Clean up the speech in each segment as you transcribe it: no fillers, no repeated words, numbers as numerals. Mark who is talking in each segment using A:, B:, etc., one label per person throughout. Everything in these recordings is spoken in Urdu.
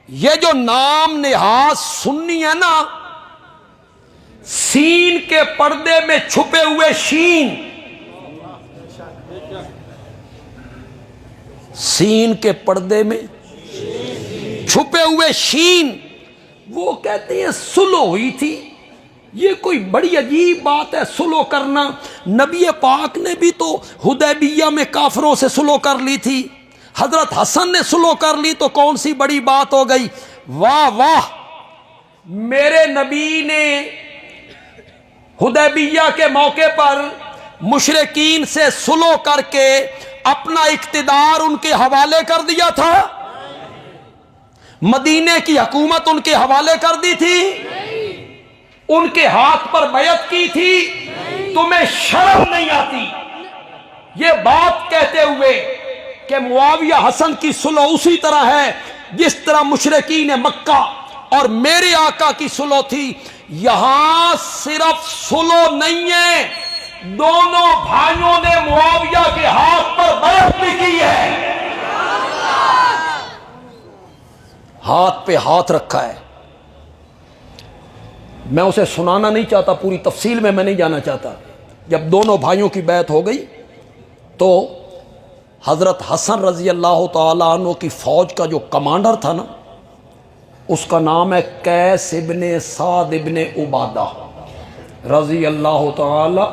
A: یہ جو نام نہاد سنی ہے نا، سین کے پردے میں چھپے ہوئے شین، سین کے پردے میں چھپے ہوئے شین، وہ کہتے ہیں صلح ہوئی تھی۔ یہ کوئی بڑی عجیب بات ہے صلح کرنا۔ نبی پاک نے بھی تو حدیبیہ میں کافروں سے صلح کر لی تھی، حضرت حسن نے صلح کر لی، تو کون سی بڑی بات ہو گئی؟ واہ واہ، میرے نبی نے حدیبیہ کے موقع پر مشرکین سے صلح کر کے اپنا اقتدار ان کے حوالے کر دیا تھا؟ مدینے کی حکومت ان کے حوالے کر دی تھی؟ ان کے ہاتھ پر بیعت کی تھی؟ تمہیں شرم نہیں آتی یہ بات کہتے ہوئے کہ معاویہ حسن کی صلح اسی طرح ہے جس طرح مشرکین مکہ اور میرے آقا کی صلح تھی؟ یہاں صرف صلح نہیں ہے، دونوں بھائیوں نے معاویہ کے ہاتھ پر بیعت بھی کی ہے، ہاتھ پہ ہاتھ رکھا ہے۔ میں اسے سنانا نہیں چاہتا، پوری تفصیل میں نہیں جانا چاہتا۔ جب دونوں بھائیوں کی بیعت ہو گئی تو حضرت حسن رضی اللہ تعالی عنہ کی فوج کا جو کمانڈر تھا نا، اس کا نام ہے قیس ابن سعد ابن عبادہ رضی اللہ تعالی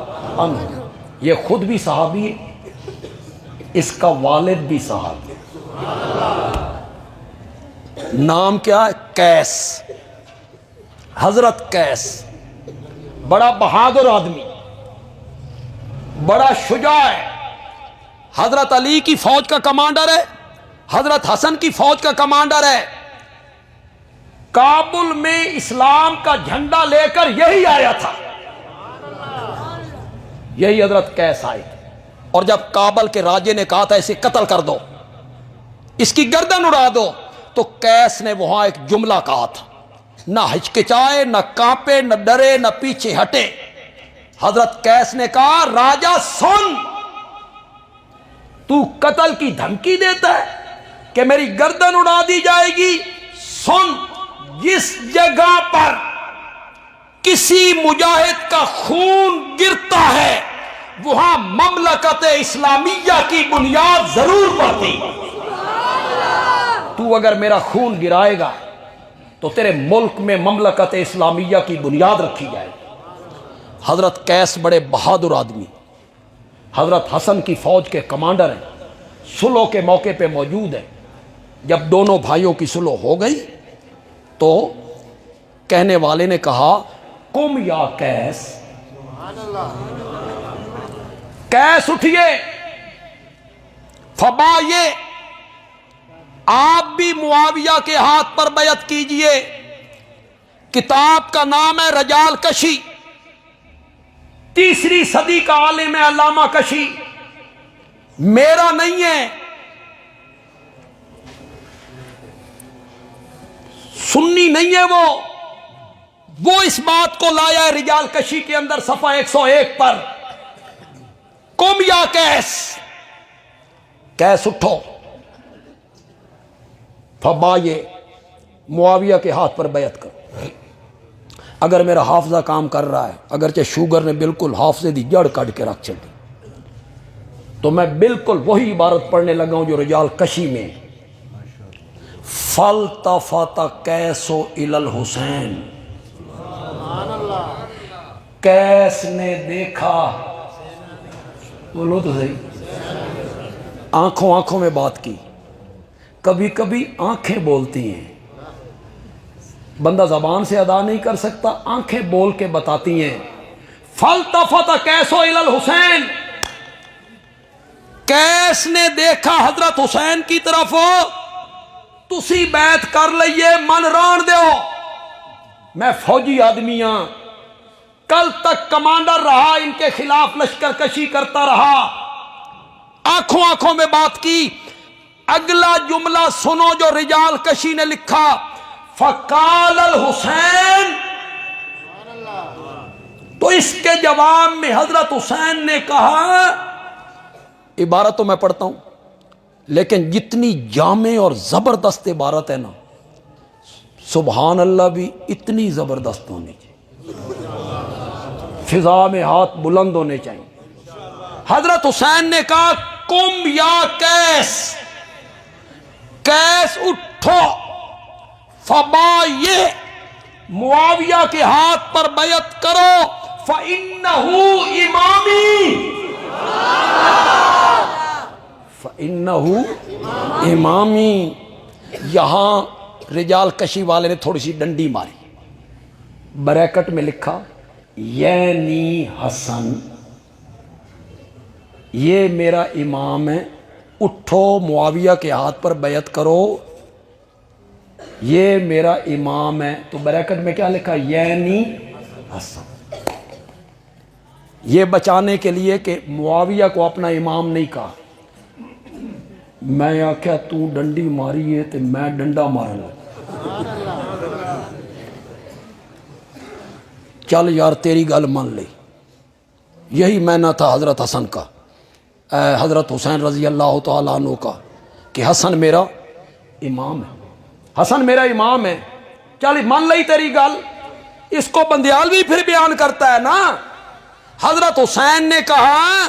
A: عنہ۔ یہ خود بھی صحابی ہے، اس کا والد بھی صحابی ہے۔ نام کیا ہے؟ قیس، حضرت قیس، بڑا بہادر آدمی، بڑا شجاع ہے، حضرت علی کی فوج کا کمانڈر ہے، حضرت حسن کی فوج کا کمانڈر ہے۔ کابل میں اسلام کا جھنڈا لے کر یہی آیا تھا، یہی حضرت قیس آئے تھے۔ اور جب کابل کے راجے نے کہا تھا اسے قتل کر دو، اس کی گردن اڑا دو، تو قیس نے وہاں ایک جملہ کہا تھا، نہ ہچکچائے، نہ کانپے، نہ ڈرے، نہ پیچھے ہٹے۔ حضرت قیس نے کہا راجا سن، تو قتل کی دھمکی دیتا ہے کہ میری گردن اڑا دی جائے گی؟ سن، جس جگہ پر کسی مجاہد کا خون گرتا ہے وہاں مملکت اسلامیہ کی بنیاد ضرور پڑتی۔ تو اگر میرا خون گرائے گا تو تیرے ملک میں مملکت اسلامیہ کی بنیاد رکھی جائے گی۔ حضرت قیس بڑے بہادر آدمی، حضرت حسن کی فوج کے کمانڈر ہیں، صلح کے موقع پہ موجود ہیں۔ جب دونوں بھائیوں کی صلح ہو گئی تو کہنے والے نے کہا قم یا قیس، قیس اٹھئے، فبایع، آپ بھی معاویہ کے ہاتھ پر بیعت کیجئے۔ کتاب کا نام ہے رجال کشی، 3 صدی کا عالم ہے علامہ کشی، میرا نہیں ہے، سنی نہیں ہے وہ اس بات کو لایا ہے رجال کشی کے اندر صفحہ 101 پر۔ قم یا قیس، قیس اٹھو، فبایع، معاویہ کے ہاتھ پر بیعت کرو۔ اگر میرا حافظہ کام کر رہا ہے، اگرچہ شوگر نے بالکل حافظے دی جڑ کٹ کے رکھ چڑی، تو میں بالکل وہی عبارت پڑھنے لگا ہوں جو رجال کشی میں، فَالْتَفَتَ قَيْسُ إِلَى الْحُسَيْنِ، قیس نے دیکھا، بولو تو صحیح، آنکھوں میں بات کی۔ کبھی کبھی آنکھیں بولتی ہیں، بندہ زبان سے ادا نہیں کر سکتا، آنکھیں بول کے بتاتی ہیں۔ فَالْتَفَتَ قَيْسُ إِلَى الْحُسَيْنِ، قیس نے دیکھا حضرت حسین کی طرف، تسی بیعت کر لئیے، من ران دیو، میں فوجی آدمی ہاں، کل تک کمانڈر رہا، ان کے خلاف لشکر کشی کرتا رہا، آنکھوں میں بات کی۔ اگلا جملہ سنو جو رجال کشی نے لکھا، فقال الحسین، تو اس کے جواب میں حضرت حسین نے کہا، عبارت تو میں پڑھتا ہوں لیکن جتنی جامع اور زبردست عبارت ہے نا، سبحان اللہ بھی اتنی زبردست ہونی چاہیے، فضا میں ہاتھ بلند ہونے چاہیے۔ حضرت حسین نے کہا کم یا کیس، کیس اٹھو، فبایع، معاویہ کے ہاتھ پر بیعت کرو، فَإِنَّهُ إِمَامِي، فَإِنَّهُ إِمَامِي۔ یہاں رجال کشی والے نے تھوڑی سی ڈنڈی ماری، بریکٹ میں لکھا یعنی حسن، یہ میرا امام ہے، اٹھو معاویہ کے ہاتھ پر بیعت کرو، یہ میرا امام ہے۔ تو بریکٹ میں کیا لکھا؟ یعنی حسن، یہ بچانے کے لیے کہ معاویہ کو اپنا امام نہیں کہا۔ میں آخیا تو ڈنڈی ماری ہے تو میں ڈنڈا مارنا، چل یار تیری گل مان لی۔ یہی معنی تھا حضرت حسن کا، حضرت حسین رضی اللہ تعالیٰ عنہ کا، کہ حسن میرا امام ہے، حسن میرا امام ہے، چل مان لئی تیری گل۔ اس کو بندیالوی پھر بیان کرتا ہے نا، حضرت حسین نے کہا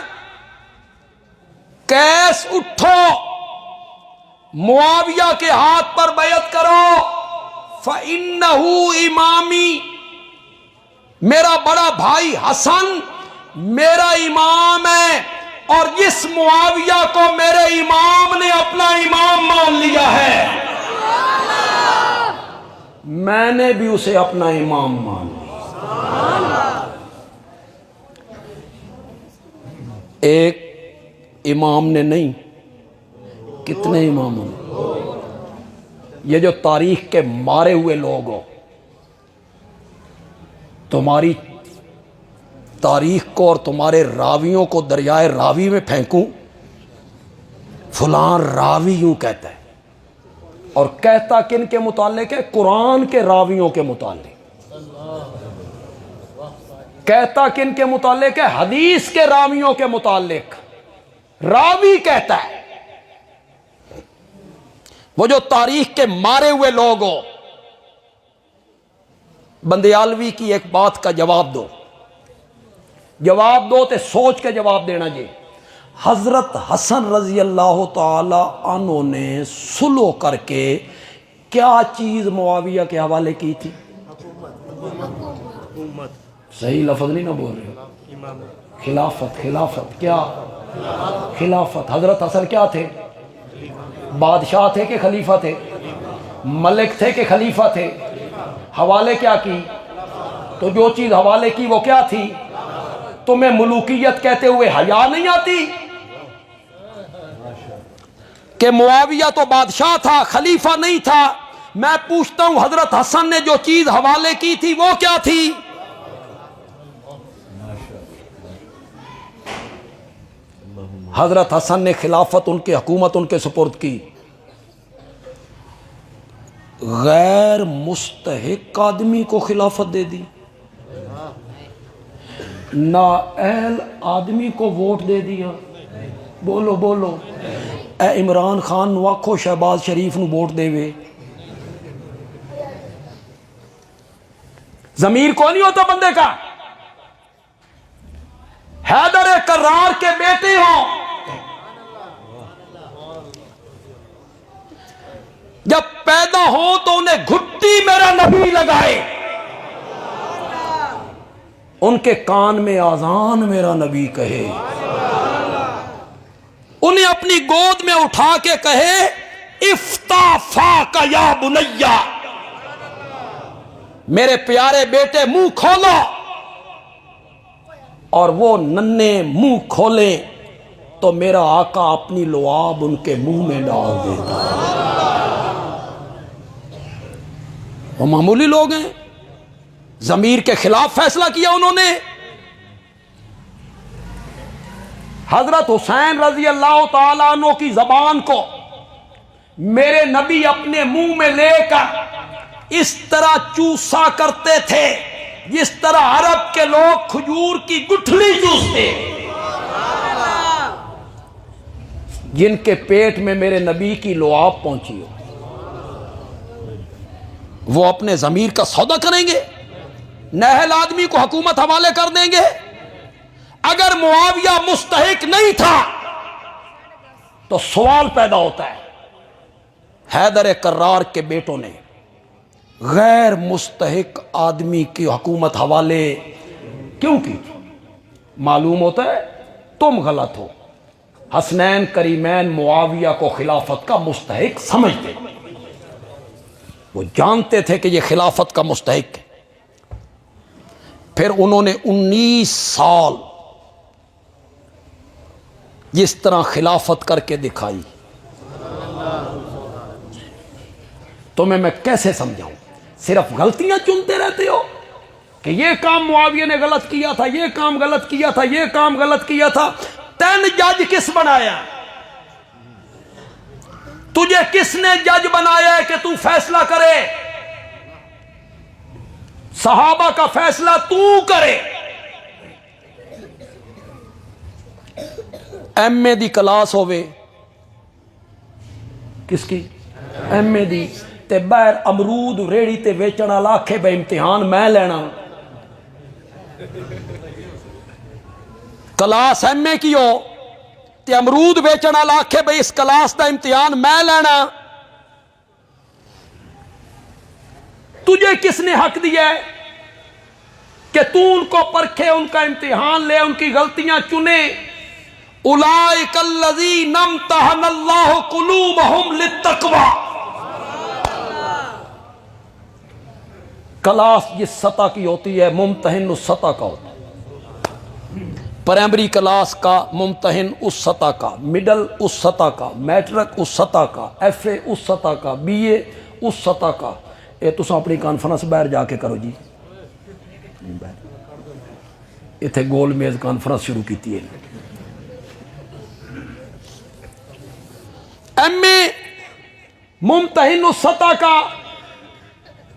A: کیس اٹھو، معاویہ کے ہاتھ پر بیعت کرو، فَإِنَّهُ إِمَامِي، میرا بڑا بھائی حسن میرا امام ہے، اور جس معاویہ کو میرے امام نے اپنا امام مان لیا ہے، میں نے بھی اسے اپنا امام مان لیا۔ ایک امام نے نہیں، کتنے اماموں نے؟ یہ جو تاریخ کے مارے ہوئے لوگ ہو، تمہاری تاریخ کو اور تمہارے راویوں کو دریائے راوی میں پھینکوں، فلاں راوی یوں کہتا ہے، اور کہتا کن کے متعلق ہے؟ قرآن کے راویوں کے متعلق۔ کہتا کن کے متعلق ہے؟ حدیث کے راویوں کے متعلق۔ راوی کہتا ہے، وہ جو تاریخ کے مارے ہوئے لوگ ہو، بندیالوی کی ایک بات کا جواب دو، جواب دو تے سوچ کے جواب دینا جی۔ حضرت حسن رضی اللہ تعالی عنہ نے سلو کر کے کیا چیز معاویہ کے حوالے کی تھی؟ صحیح لفظ نہیں نہ بول رہے، خلافت۔ خلافت کیا؟ خلافت۔ حضرت حسن کیا تھے؟ بادشاہ تھے کہ خلیفہ تھے؟ ملک تھے کہ خلیفہ تھے؟ حوالے کیا کی؟ تو جو چیز حوالے کی وہ کیا تھی؟ تمہیں ملوکیت کہتے ہوئے حیا نہیں آتی کہ معاویہ تو بادشاہ تھا، خلیفہ نہیں تھا؟ میں پوچھتا ہوں حضرت حسن نے جو چیز حوالے کی تھی وہ کیا تھی؟ حضرت حسن نے خلافت، ان کی حکومت ان کے سپرد کی، غیر مستحق آدمی کو خلافت دے دی، نااہل آدمی کو ووٹ دے دیا۔ بولو بولو، اے عمران خان نو آکھو شہباز شریف نو ووٹ دے وے۔ ضمیر کو نہیں ہوتا بندے کا؟ حیدر کرار کے بیٹے ہوں، جب پیدا ہو تو انہیں گھٹی میرا نبی لگائے، ان کے کان میں آذان میرا نبی کہے، انہیں اپنی گود میں اٹھا کے کہے افتح فاک یا بنیا، میرے پیارے بیٹے منہ کھولو، اور وہ ننے منہ کھولیں تو میرا آقا اپنی لعاب ان کے منہ میں ڈال دیتا۔ وہ معمولی لوگ ہیں، ضمیر کے خلاف فیصلہ کیا انہوں نے۔ حضرت حسین رضی اللہ تعالیٰ عنہ کی زبان کو میرے نبی اپنے منہ میں لے کر اس طرح چوسا کرتے تھے جس طرح عرب کے لوگ کھجور کی گٹھلی چوستے، جن کے پیٹ میں میرے نبی کی لعاب پہنچی ہو، وہ اپنے ضمیر کا سودا کریں گے؟ نہل آدمی کو حکومت حوالے کر دیں گے؟ اگر معاویہ مستحق نہیں تھا تو سوال پیدا ہوتا ہے، حیدر کرار کے بیٹوں نے غیر مستحق آدمی کی حکومت حوالے کیوں کی؟ معلوم ہوتا ہے تم غلط ہو۔ حسنین کریمین معاویہ کو خلافت کا مستحق سمجھتے، وہ جانتے تھے کہ یہ خلافت کا مستحق ہے۔ پھر انہوں نے 19 سال جس طرح خلافت کر کے دکھائی، تمہیں میں کیسے سمجھاؤں؟ صرف غلطیاں چنتے رہتے ہو کہ یہ کام معاویہ نے غلط کیا تھا، یہ کام غلط کیا تھا، یہ کام غلط کیا تھا۔ 10 جج کس بنایا؟ تجھے کس نے جج بنایا ہے کہ تو فیصلہ کرے؟ صحابہ کا فیصلہ تو کرے۔ ایم اے دی کلاس ہوئے، کس کی؟ ایم اے دی، تے باہر امرود ریڑی تے ویچن والا آکھے بے امتحان میں لینا۔ کلاس ایم اے کی ہو تے امرود ویچن والا آکھے بھئی اس کلاس دا امتحان میں لینا۔ تجھے کس نے حق دیا ہے کہ تو ان کو پرکھے، ان کا امتحان لے، ان کی غلطیاں چنے؟ اولئک الذین امتحن اللہ قلوبہم للتقوی۔ کلاس جس سطح کی ہوتی ہے ممتحن اس سطح کا ہوتا ہے۔ پرائمری کلاس کا ممتحن اس سطح کا، مڈل اس سطح کا، میٹرک اس سطح کا، ایف اے اس سطح کا، بی اے اس سطح کا۔ یہ تساں اپنی کانفرنس باہر جا کے کرو جی، اتنے گول میز کانفرنس شروع کیتی ہے۔ ایم اے ممتحن اس سطح کا۔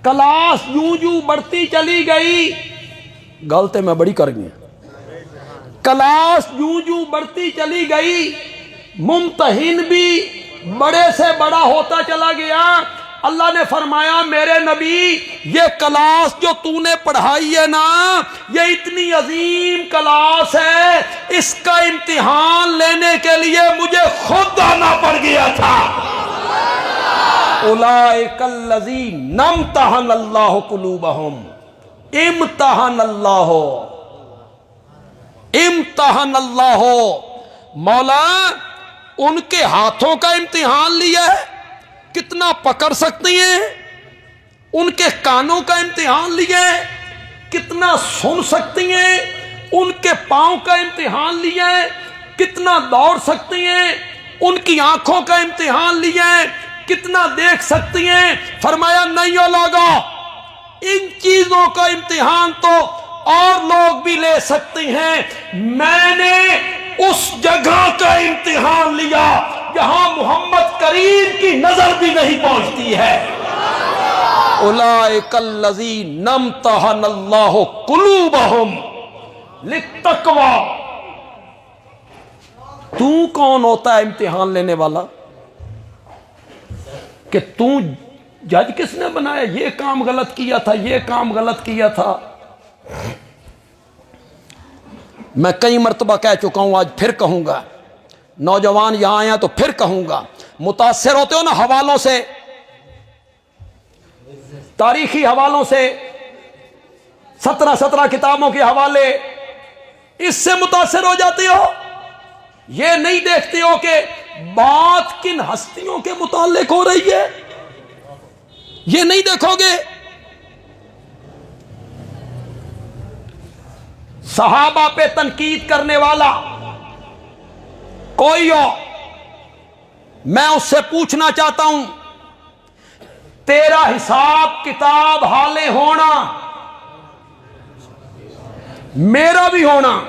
A: کلاس یوں یوں بڑھتی چلی گئی، غلطی میں بڑی کر گئی، کلاس یوں یوں بڑھتی چلی گئی، ممتحن بھی بڑے سے بڑا ہوتا چلا گیا۔ اللہ نے فرمایا میرے نبی یہ کلاس جو تو نے پڑھائی ہے نا، یہ اتنی عظیم کلاس ہے، اس کا امتحان لینے کے لیے مجھے خود آنا پڑ گیا تھا۔ اولئک الذین امتحن اللہ قلوبہم، امتحن اللہ، امتحن اللہ۔ مولا ان کے ہاتھوں کا امتحان لیا ہے، کتنا پکڑ سکتی ہیں؟ ان کے کانوں کا امتحان لیا ہے، کتنا سن سکتی ہیں؟ ان کے پاؤں کا امتحان لیا ہے، کتنا دوڑ سکتی ہیں؟ ان کی آنکھوں کا امتحان لیا ہے، کتنا دیکھ سکتی ہیں؟ فرمایا نہیں ہو لوگا، ان چیزوں کا امتحان تو اور لوگ بھی لے سکتے ہیں، میں نے اس جگہ کا امتحان لیا جہاں محمد کریم کی نظر بھی نہیں پہنچتی ہے۔ اولئک الذین امتحن اللہ قلوبہم للتقوی۔ تو کون ہوتا ہے امتحان لینے والا کہ تو جج کس نے بنایا؟ یہ کام غلط کیا تھا، یہ کام غلط کیا تھا۔ میں کئی مرتبہ کہہ چکا ہوں، آج پھر کہوں گا، نوجوان یہاں آیا تو پھر کہوں گا، متاثر ہوتے ہو نا حوالوں سے، تاریخی حوالوں سے، 17 کتابوں کے حوالے، اس سے متاثر ہو جاتے ہو؟ یہ نہیں دیکھتے ہو کہ بات کن ہستیوں کے متعلق ہو رہی ہے؟ یہ نہیں دیکھو گے؟ صحابہ پہ تنقید کرنے والا کوئی ہو، میں اس سے پوچھنا چاہتا ہوں، تیرا حساب کتاب حالے ہونا، میرا بھی ہونا،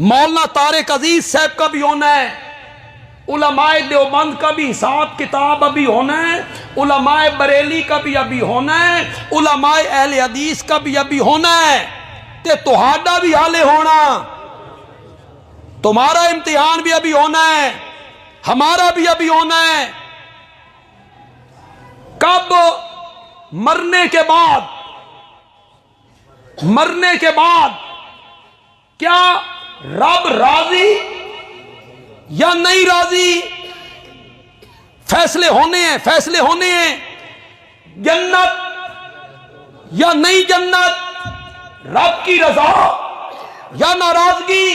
A: مولانا طارق عزیز صاحب کا بھی ہونا ہے، علماء دیوبند کا بھی حساب کتاب ابھی ہونا ہے، علماء بریلی کا بھی ابھی ہونا ہے، علماء اہل حدیث کا بھی ابھی ہونا ہے، تے تہاڈا بھی حالے ہونا، تمہارا امتحان بھی ابھی ہونا ہے، ہمارا بھی ابھی ہونا ہے۔ کب مرنے کے بعد کیا رب راضی یا نہیں راضی؟ فیصلے ہونے ہیں جنت یا نہیں جنت، رب کی رضا یا ناراضگی۔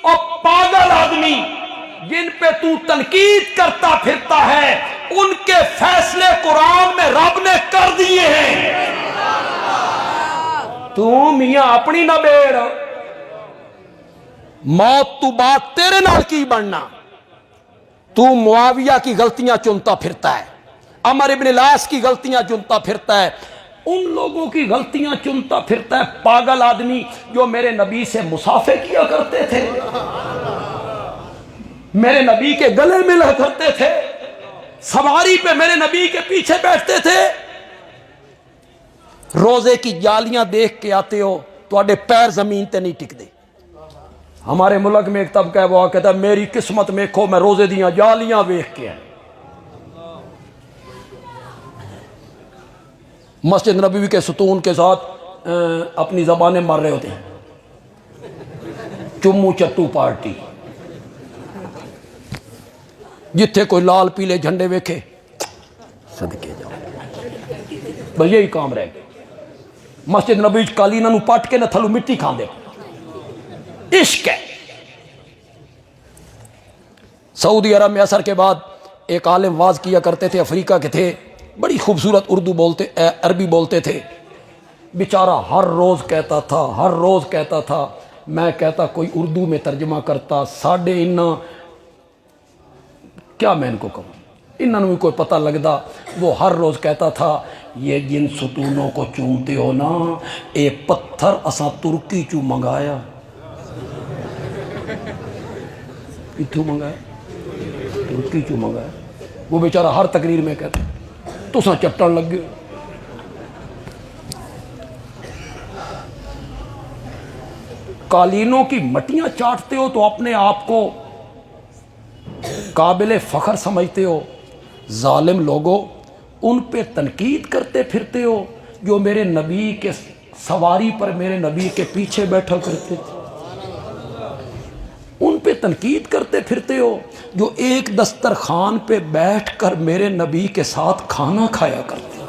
A: اور پاگل آدمی جن پہ تو تنقید کرتا پھرتا ہے ان کے فیصلے قرآن میں رب نے کر دیے ہیں۔ تو میاں اپنی نہ بیڑ، موت تو بات تیرے نال کی بننا۔ تو معاویہ کی غلطیاں چنتا پھرتا ہے، عمر ابن العاص کی غلطیاں چنتا پھرتا ہے، ان لوگوں کی غلطیاں چنتا پھرتا ہے۔ پاگل آدمی جو میرے نبی سے مصافحہ کیا کرتے تھے، میرے نبی کے گلے ملا کرتے تھے، سواری پہ میرے نبی کے پیچھے بیٹھتے تھے، روزے کی جالیاں دیکھ کے آتے ہو تو آڈے پیر زمین تے نہیں ٹک دے۔ ہمارے ملک میں ایک طبقہ ہے وہ کہتا ہے میری قسمت میں کھو میں روزے دیاں جالیاں دیکھ کے ہیں۔ مسجد نبوی کے ستون کے ساتھ اپنی زبانیں مار رہے ہوتے ہیں، چمو چٹو پارٹی، جتھے کوئی لال پیلے جھنڈے ویکھے صدقے جاؤ، بس یہی کام رہ گئے۔ مسجد نبوی قالیناں نو پٹ کے نہ تھلو مٹی کھان دے، عشق ہے۔ سعودی عرب میں عصر کے بعد ایک عالم واز کیا کرتے تھے، افریقہ کے تھے، بڑی خوبصورت عربی بولتے تھے، بیچارہ ہر روز کہتا تھا میں کہتا کوئی اردو میں ترجمہ کرتا، ساڑھے انہاں کیا میں ان کو کہوں، انہاں بھی کوئی پتہ لگدا۔ وہ ہر روز کہتا تھا یہ جن ستونوں کو چومتے ہو نا، اے پتھر اساں ترکی چو منگایا، اتھو منگایا، ترکی چو منگایا۔ وہ بیچارہ ہر تقریر میں کہتا تو ساں چپٹن لگ گئے۔ قالینوں کی مٹیاں چاٹتے ہو تو اپنے آپ کو قابل فخر سمجھتے ہو، ظالم لوگوں ان پہ تنقید کرتے پھرتے ہو جو میرے نبی کے سواری پر میرے نبی کے پیچھے بیٹھا کرتے تھے، ان پہ تنقید کرتے پھرتے ہو جو ایک دسترخوان پہ بیٹھ کر میرے نبی کے ساتھ کھانا کھایا کرتے،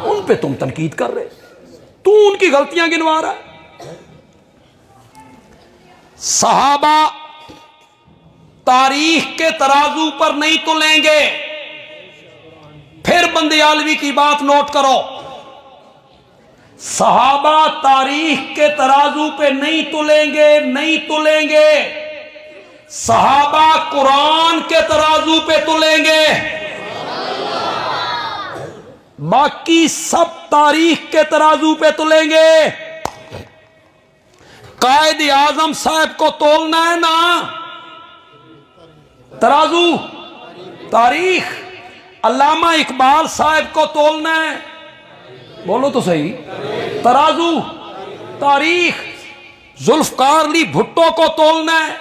A: ان پہ تم تنقید کر رہے، تو ان کی غلطیاں گنوا رہا ہے۔ صحابہ تاریخ کے ترازو پر نہیں تلیں گے۔ پھر بندیالوی کی بات نوٹ کرو، صحابہ تاریخ کے ترازو پہ نہیں تلیں گے، صحابہ قرآن کے ترازو پہ تلیں گے، باقی سب تاریخ کے ترازو پہ تلیں گے۔ قائد اعظم صاحب کو تولنا ہے نا ترازو تاریخ، علامہ اقبال صاحب کو تولنا ہے، بولو تو صحیح، ترازو تاریخ، ذوالفقار علی بھٹو کو تولنا ہے،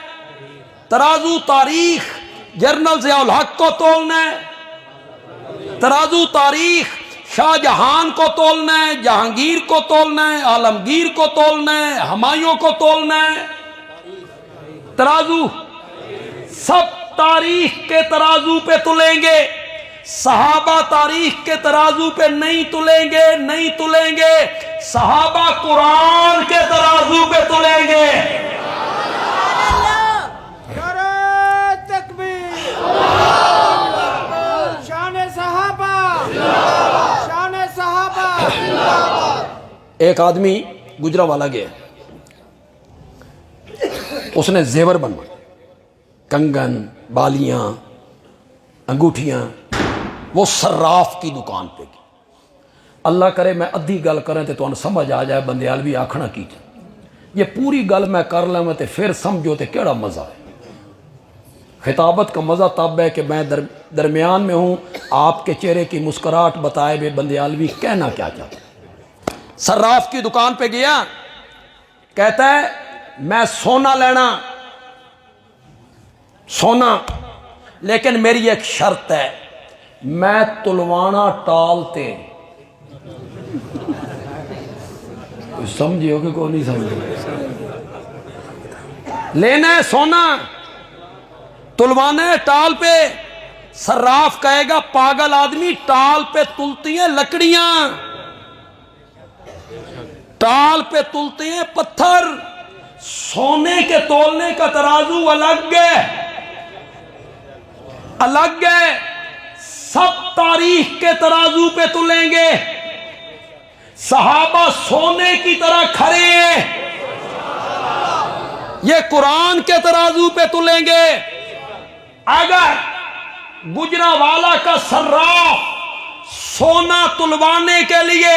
A: ترازو تاریخ، جنرل ضیاء الحق کو تولنا ہے، ترازو تاریخ، شاہ جہان کو تولنا ہے، جہانگیر کو تولنا ہے، عالمگیر کو تولنا ہے، ہمایوں کو تولنا ہے، ترازو سب تاریخ کے ترازو پہ تلیں گے، صحابہ تاریخ کے ترازو پہ نہیں تلیں گے، صحابہ قرآن کے ترازو پہ تلیں گے۔ ایک آدمی گجرانوالہ گیا، اس نے زیور بنوائے، کنگن، بالیاں، انگوٹھیاں، وہ صراف کی دکان پہ گئی۔ اللہ کرے میں ادھی گل کریں تو تمہیں سمجھ آ جائے بندیالوی آکھنا کی جائے، یہ پوری گل میں کر لیں تو پھر سمجھو تے کیڑا مزہ ہے۔ خطابت کا مزہ تب ہے کہ میں درمیان میں ہوں، آپ کے چہرے کی مسکراہٹ بتائے بے بندیالوی کہنا کیا چاہتا ہے۔ صراف کی دکان پہ گیا، کہتا ہے میں سونا لینا، سونا، لیکن میری ایک شرط ہے، میں تلوانا ٹالتے سمجھے کہ کوئی نہیں سمجھے؟ لینا ہے سونا، تلوانا ہے ٹال پہ. صراف کہے گا پاگل آدمی، ٹال پہ تلتی ہیں لکڑیاں، ٹال پہ تلتے ہیں پتھر. سونے کے تولنے کا ترازو الگ ہے، الگ ہے. سب تاریخ کے ترازو پہ تلیں گے. صحابہ سونے کی طرح کھڑے ہیں، یہ قرآن کے ترازو پہ تلیں گے. اگر گجرانوالہ کا صراف سونا تلوانے کے لیے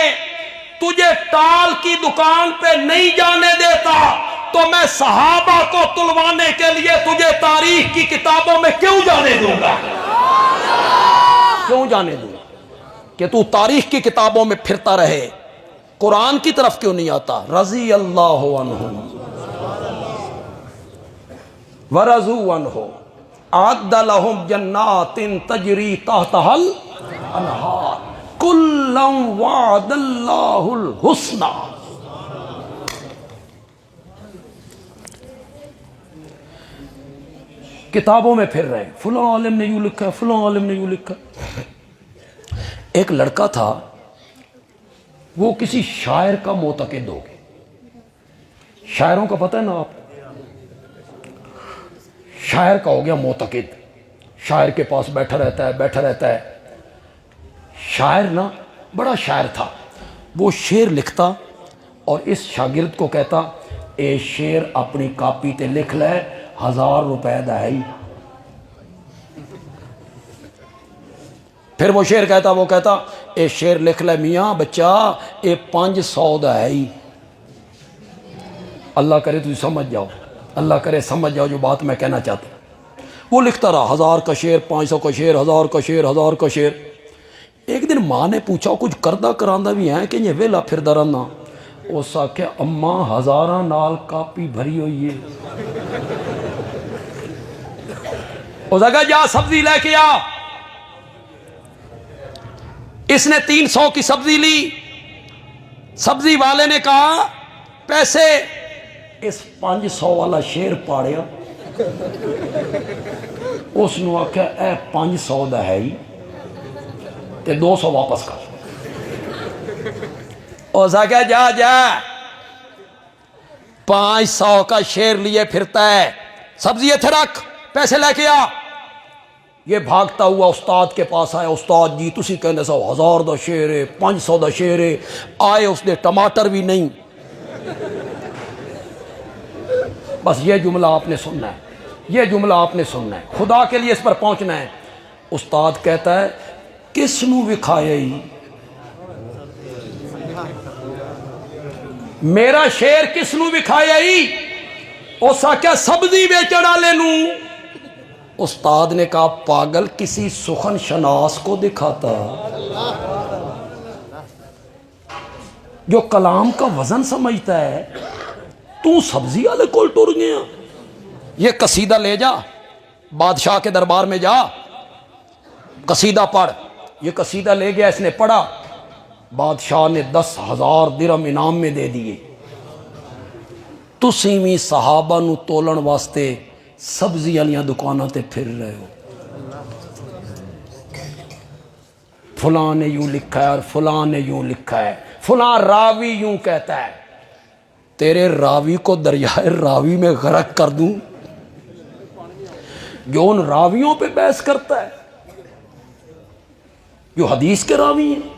A: تجھے ٹال کی دکان پہ نہیں جانے دیتا تو میں صحابہ کو تلوانے کے لیے تجھے تاریخ کی کتابوں میں کیوں جانے دوں گا؟ کیوں جانے دوں گا کہ تو تاریخ کی کتابوں میں پھرتا رہے، قرآن کی طرف کیوں نہیں آتا؟ رضی اللہ عنہم ورضوا عنہ اعد لهم جنات تجری تحتها الانہار کلا وعد اللہ الحسنى. کتابوں میں پھر رہے، فلاں عالم نے یوں لکھا، فلاں عالم نے یوں لکھا. ایک لڑکا تھا، وہ کسی شاعر کا معتقد ہو گیا. شاعروں کا پتہ ہے نا آپ، شاعر کا ہو گیا معتقد. شاعر کے پاس بیٹھا رہتا ہے، بیٹھا رہتا ہے. شاعر نا بڑا شاعر تھا، وہ شعر لکھتا اور اس شاگرد کو کہتا اے شعر اپنی کاپی تے لکھ لے، 1000 روپے دہائی. پھر وہ شعر کہتا، وہ کہتا اے شعر لکھ لے میاں بچہ، اے 500 دہائی. اللہ کرے تجھے سمجھ جاؤ، اللہ کرے سمجھ جاؤ جو بات میں کہنا چاہتا ہوں. وہ لکھتا رہا 1000 کا شعر، 500 کا شعر، 1000 کا شعر، 1000 کا شعر. ایک دن ماں نے پوچھا کچھ کردہ کراندہ بھی ہیں کہ یہ ویلا پھر درنا؟ اس آکھیا اماں 1000 نال کاپی بھری ہوئی ہے. اس آکھیا جا سبزی لے کے آ. اس نے 300 کی سبزی لی. سبزی والے نے کہا پیسے. اس 500 والا شیر پاڑیا. اس نے آکھیا اے 500 دا ہے ہی تے 200 واپس کر. اس آکھیا جا جا 500 کا شیر لیے پھرتا ہے، سبزی اتھے رکھ، پیسے لے کے آ. یہ بھاگتا ہوا استاد کے پاس آیا. استاد جی تسی کہنے سو 1000 دا شیر ہے، 500 دا شیر ہے. آئے اس نے ٹماٹر بھی نہیں. بس یہ جملہ آپ نے سننا ہے، یہ جملہ آپ نے سننا ہے، خدا کے لیے اس پر پہنچنا ہے. استاد کہتا ہے کس نو وکھایا ہی؟ میرا شیر کس نو وکھایا ہی؟ اس آکھیا سبزی بیچن والے نو. استاد نے کہا پاگل کسی سخن شناس کو دکھاتا جو کلام کا وزن سمجھتا ہے. تو سبزی والے کول ٹر گیا. یہ قصیدہ لے جا بادشاہ کے دربار میں جا، قصیدہ پڑھ. یہ قصیدہ لے گیا، اس نے پڑھا. بادشاہ نے 10,000 درہم انعام میں دے دیے. تسی بھی صحابہ نو تولن واسطے سبزی والیاں دکاناں تے پھر رہے ہو. فلاں نے یوں لکھا ہے اور فلاں نے یوں لکھا ہے، فلاں راوی یوں کہتا ہے. تیرے راوی کو دریائے راوی میں غرق کر دوں جو ان راویوں پہ بحث کرتا ہے جو حدیث کے راوی ہیں،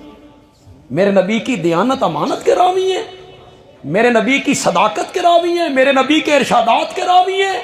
A: میرے نبی کی دیانت امانت کے راوی ہیں، میرے نبی کی صداقت کے راوی ہیں، میرے نبی کے ارشادات کے راوی ہیں.